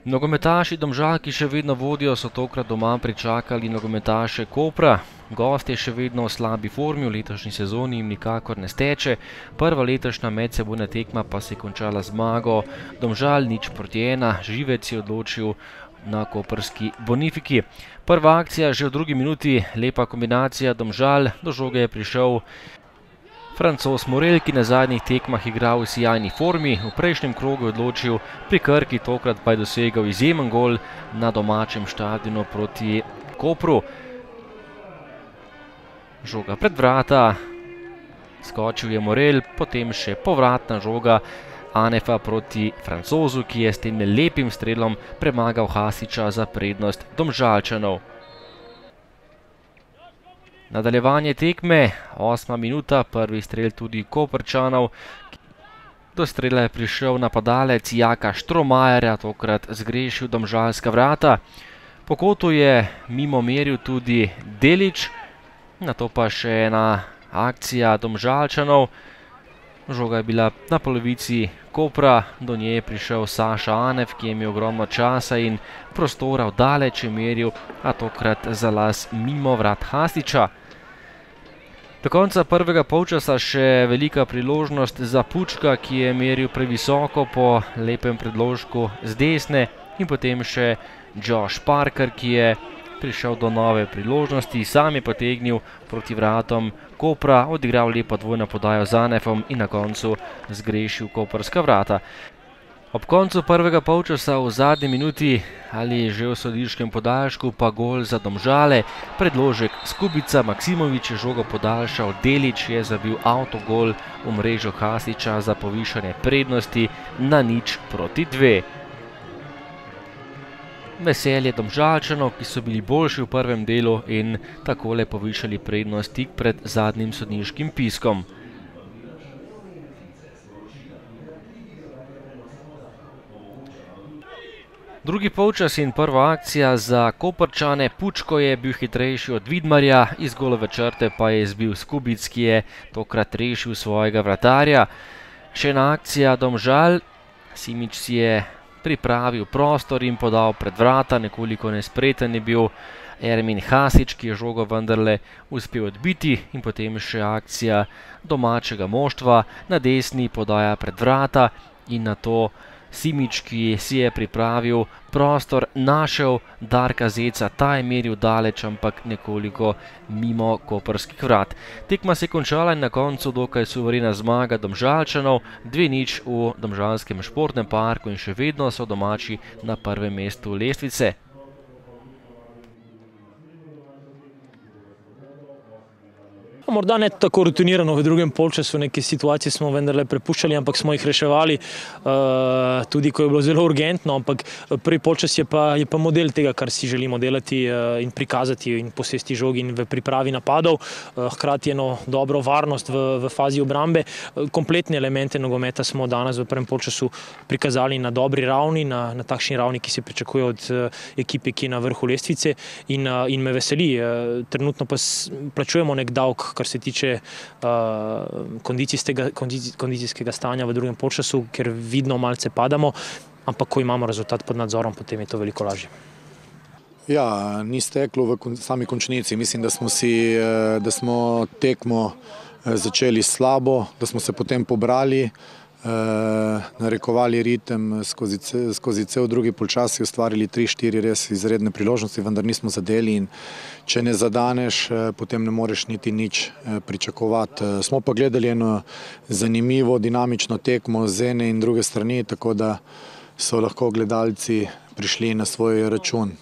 Nogometaši Domžal, ki še vedno vodijo, so tokrat doma pričakali nogometaše Kopra. Gostje še vedno v slabi formi, v letošnji sezoni jim nikakor ne steče. Prva letošnja medsebojna tekma pa se je končala zmago Domžal 0:1. Živec je odločil na koprski Bonifiki. Prva akcija že v drugi minuti, lepa kombinacija Domžal, do žoge je prišel Francoz Morel, ki na zadnjih tekmah igral v sijajni formi. V prejšnjem krogu je odločil pri Krki, tokrat pa je dosegel izjemen gol na domačem štadionu proti Kopru. Žoga pred vrata, skočil je Morel, potem še povratna žoga Anefa proti Francozu, ki je s tem lepim strelom premagal Hasiča za prednost Domžalčanov. Nadaljevanje tekme, 8. minuta, prvi strel tudi Koprčanov. Do strela je prišel napadalec Jaka Štromajerja, tokrat zgrešil domžalska vrata. Po kotu je mimo meril tudi Delić, nato pa še ena akcija Domžalčanov. Žoga je bila na polovici Kopra, do nje je prišel Saša Anef, ki je imel ogromno časa in prostora, daleč je meril, a tokrat za las mimo vrat Hasiča. Do konca prvega polčasa še velika priložnost za Pučka, ki je meril previsoko po lepem predložku z desne, in potem še Josh Parker, ki je prišel do nove priložnosti, sam je potegnil proti vratom Kopra, odigral lepo dvojno podajo z Anefom in na koncu zgrešil koprska vrata. Ob koncu prvega polčasa v zadnji minuti ali že v sodniškem podaljšku pa gol za Domžale. Predložek Skubica, Maksimović je žogo podaljšal, Delić je zabil avtogol v mrežo Hasiča za povišanje prednosti na 0:2. Veselje Domžalčanov, ki so bili boljši v prvem delu in takole povišali prednost tik pred zadnjim sodniškim piskom. Drugi polčas in prva akcija za Koprčane. Pučko je bil hitrejši od Vidmarja, iz golove črte pa je izbil Skubic, ki je tokrat rešil svojega vratarja. Še ena akcija Domžal. Simić si je pripravil prostor in podal pred vrata, nekoliko nespreten je bil Ermin Hasič, ki je žogo vendarle uspel odbiti, in potem še akcija domačega moštva. Na desni podaja pred vrata in nato Simić, ki si je pripravil prostor, našel Darka Zeca, ta je meril daleč, ampak nekoliko mimo koprskih vrat. Tekma se je končala in na koncu dokaj suverena zmaga Domžalčanov, 2:0 v domžalskem športnem parku in še vedno so domači na prvem mestu lestvice. Morda ne tako rutinirano v drugem polčasu, neke situacije smo vendarle prepuščali, ampak smo jih reševali, tudi ko je bilo zelo urgentno, ampak prvi polčas je pa model tega, kar si želimo delati in prikazati in posesti žogi in v pripravi napadov, hkrati eno dobro varnost v fazi obrambe. Kompletne elemente nogometa smo danes v prvem polčasu prikazali na dobri ravni, na takšni ravni, ki se pričakuje od ekipe, ki je na vrhu lestvice, in me veseli. Trenutno pa plačujemo nek davek, kar se tiče kondicijskega stanja v drugem polčasu, ker vidno malce padamo, ampak ko imamo rezultat pod nadzorom, potem je to veliko lažje. Ja, ni steklo v sami končnici. Mislim, da smo tekmo začeli slabo, da smo se potem pobrali, narekovali ritem skozi cel drugi polčas, ustvarili 3-4 res izredne priložnosti, vendar nismo zadeli, in če ne zadaneš, potem ne moreš niti nič pričakovati. Smo pa gledali eno zanimivo, dinamično tekmo z ene in druge strani, tako da so lahko gledalci prišli na svoj račun.